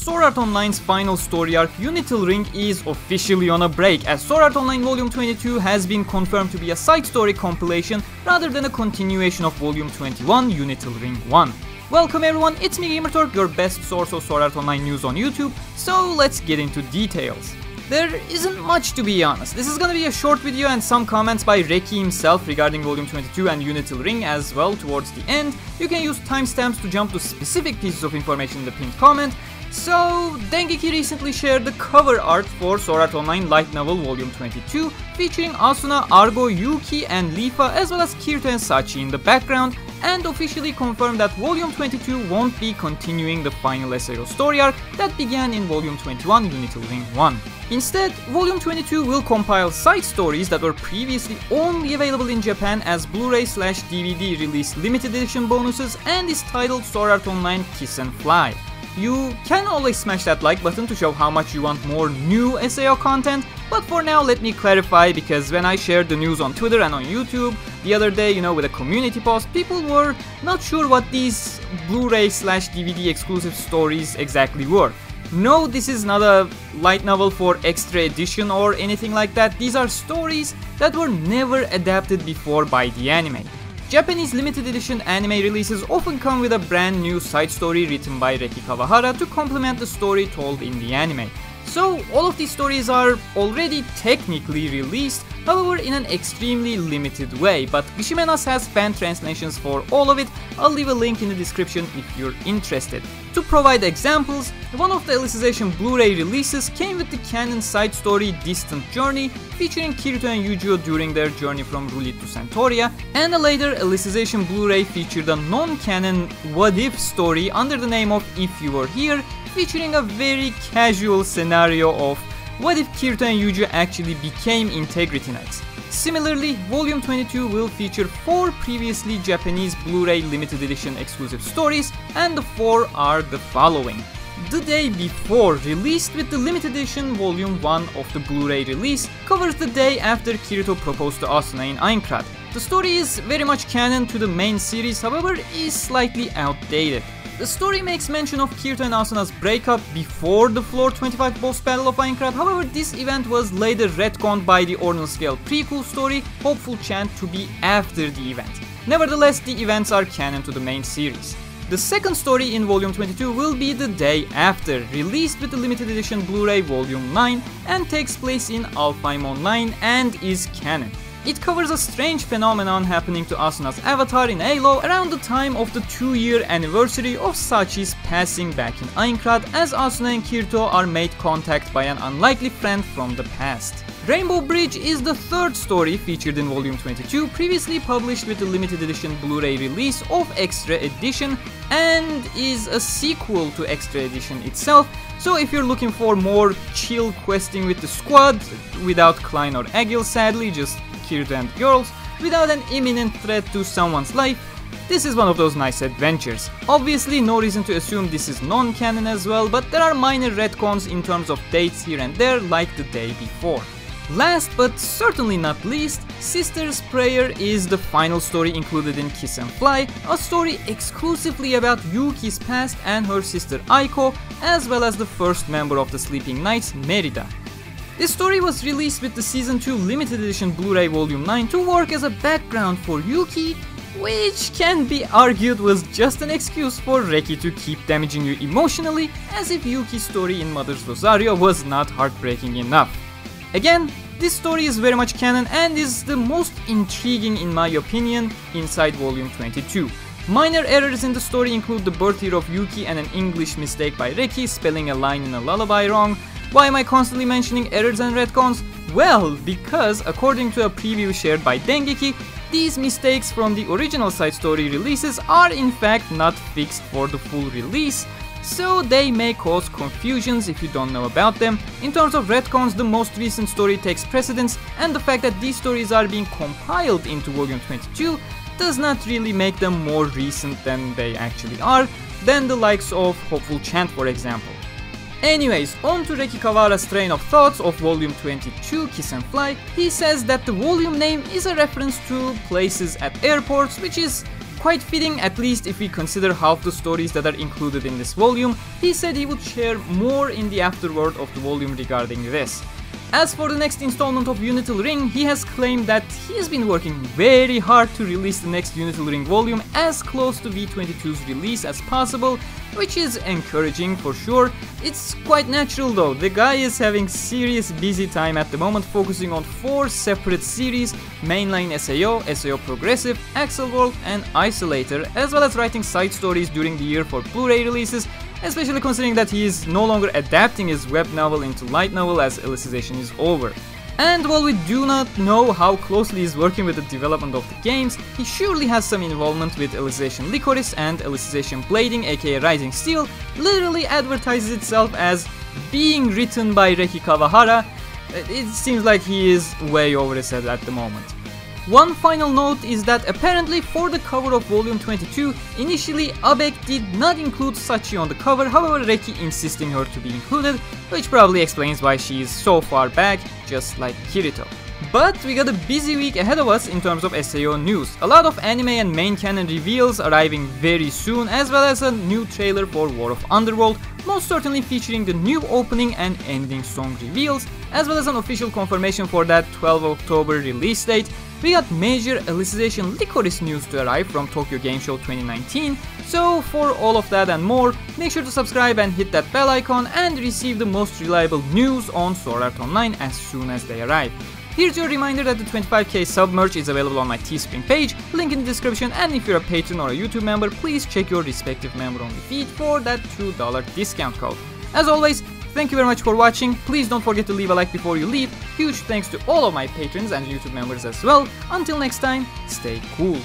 Sword Art Online's final story arc, Unital Ring, is officially on a break, as Sword Art Online Volume 22 has been confirmed to be a side story compilation rather than a continuation of Volume 21, Unital Ring 1. Welcome everyone, it's me GamerTorque, your best source of Sword Art Online news on YouTube, so let's get into details. There isn't much, to be honest. This is gonna be a short video and some comments by Reki himself regarding Volume 22 and Unital Ring as well towards the end. You can use timestamps to jump to specific pieces of information in the pinned comment. So, Dengeki recently shared the cover art for Sword Art Online Light Novel Volume 22, featuring Asuna, Argo, Yuki and Leafa, as well as Kirito and Sachi in the background, and officially confirmed that Volume 22 won't be continuing the final SAO story arc that began in Volume 21 Unital Ring 1. Instead, Volume 22 will compile side stories that were previously only available in Japan as Blu-ray/DVD release limited edition bonuses and is titled Sword Art Online Kiss and Fly. You can always smash that like button to show how much you want more new SAO content, but for now let me clarify, because when I shared the news on Twitter and on YouTube the other day, with a community post, people were not sure what these Blu-ray/DVD exclusive stories exactly were. No, this is not a light novel for extra edition or anything like that. These are stories that were never adapted before by the anime. Japanese limited edition anime releases often come with a brand new side story written by Reki Kawahara to complement the story told in the anime. So all of these stories are already technically released, however in an extremely limited way, but Bishimenas has fan translations for all of it. I'll leave a link in the description if you're interested. To provide examples, one of the Alicization Blu-ray releases came with the canon side story Distant Journey, featuring Kirito and Yujiro during their journey from Rulit to Santoria, and a later Alicization Blu-ray featured a non-canon What If story under the name of If You Were Here, featuring a very casual scenario of what if Kirito and Yujiro actually became Integrity Knights. Similarly, Volume 22 will feature 4 previously Japanese Blu-ray limited edition exclusive stories, and the 4 are the following. The Day Before, released with the limited edition Volume 1 of the Blu-ray release, covers the day after Kirito proposed to Asuna in Aincrad. The story is very much canon to the main series, however is slightly outdated. The story makes mention of Kirito and Asuna's breakup before the Floor 25 boss battle of Aincrad, however this event was later retconned by the Ordinal Scale prequel story Hopeful Chant to be after the event. Nevertheless, the events are canon to the main series. The second story in Volume 22 will be The Day After, released with the limited edition Blu-ray Volume 9 and takes place in Alfheim Online and is canon. It covers a strange phenomenon happening to Asuna's avatar in Alo around the time of the 2-year anniversary of Sachi's passing back in Aincrad, as Asuna and Kirito are made contact by an unlikely friend from the past. Rainbow Bridge is the third story featured in Volume 22, previously published with the limited edition Blu-ray release of Extra Edition, and is a sequel to Extra Edition itself. So if you're looking for more chill questing with the squad, without Klein or Agil sadly, just Kirito and girls, without an imminent threat to someone's life, this is one of those nice adventures. Obviously no reason to assume this is non-canon as well, but there are minor retcons in terms of dates here and there, like The Day Before. Last but certainly not least, Sister's Prayer is the final story included in Kiss and Fly, a story exclusively about Yuki's past and her sister Aiko, as well as the first member of the Sleeping Knights, Merida. This story was released with the Season 2 limited edition Blu-ray Volume 9 to work as a background for Yuki, which can be argued was just an excuse for Reki to keep damaging you emotionally, as if Yuki's story in Mother's Rosario was not heartbreaking enough. Again, this story is very much canon and is the most intriguing in my opinion inside Volume 22. Minor errors in the story include the birth year of Yuki and an English mistake by Reki spelling a line in a lullaby wrong. Why am I constantly mentioning errors and retcons? Well, because according to a preview shared by Dengeki, these mistakes from the original side story releases are in fact not fixed for the full release, so they may cause confusions if you don't know about them. In terms of retcons, the most recent story takes precedence, and the fact that these stories are being compiled into Volume 22 does not really make them more recent than they actually are, than the likes of Hopeful Chant for example. Anyways, on to Reki Kawahara's train of thoughts of Volume 22, Kiss and Fly. He says that the volume name is a reference to places at airports, which is quite fitting, at least if we consider half the stories that are included in this volume. He said he would share more in the afterword of the volume regarding this. As for the next installment of Unital Ring, he has claimed that he has been working very hard to release the next Unital Ring volume as close to V22's release as possible, which is encouraging for sure. It's quite natural though, the guy is having serious busy time at the moment, focusing on 4 separate series: Mainline SAO, SAO Progressive, Axel World and Isolator, as well as writing side stories during the year for Blu-ray releases, especially considering that he is no longer adapting his web novel into light novel as Alicization is over. And while we do not know how closely he's working with the development of the games, he surely has some involvement with Alicization Lycoris, and Alicization Blading aka Rising Steel literally advertises itself as being written by Reki Kawahara. It seems like he is way over his head at the moment. One final note is that apparently for the cover of Volume 22, initially Abek did not include Sachi on the cover, however Reki insisting her to be included, which probably explains why she is so far back, just like Kirito. But we got a busy week ahead of us in terms of SAO news. A lot of anime and main canon reveals arriving very soon, as well as a new trailer for War of Underworld, most certainly featuring the new opening and ending song reveals, as well as an official confirmation for that 12 October release date. We got major Alicization Lycoris news to arrive from Tokyo Game Show 2019, so for all of that and more, make sure to subscribe and hit that bell icon and receive the most reliable news on Sword Art Online as soon as they arrive. Here's your reminder that the 25k sub merch is available on my Teespring page, link in the description, and if you're a patron or a YouTube member, please check your respective member-only feed for that $2 discount code. As always, thank you very much for watching. Please don't forget to leave a like before you leave. Huge thanks to all of my patrons and YouTube members as well. Until next time, stay cool.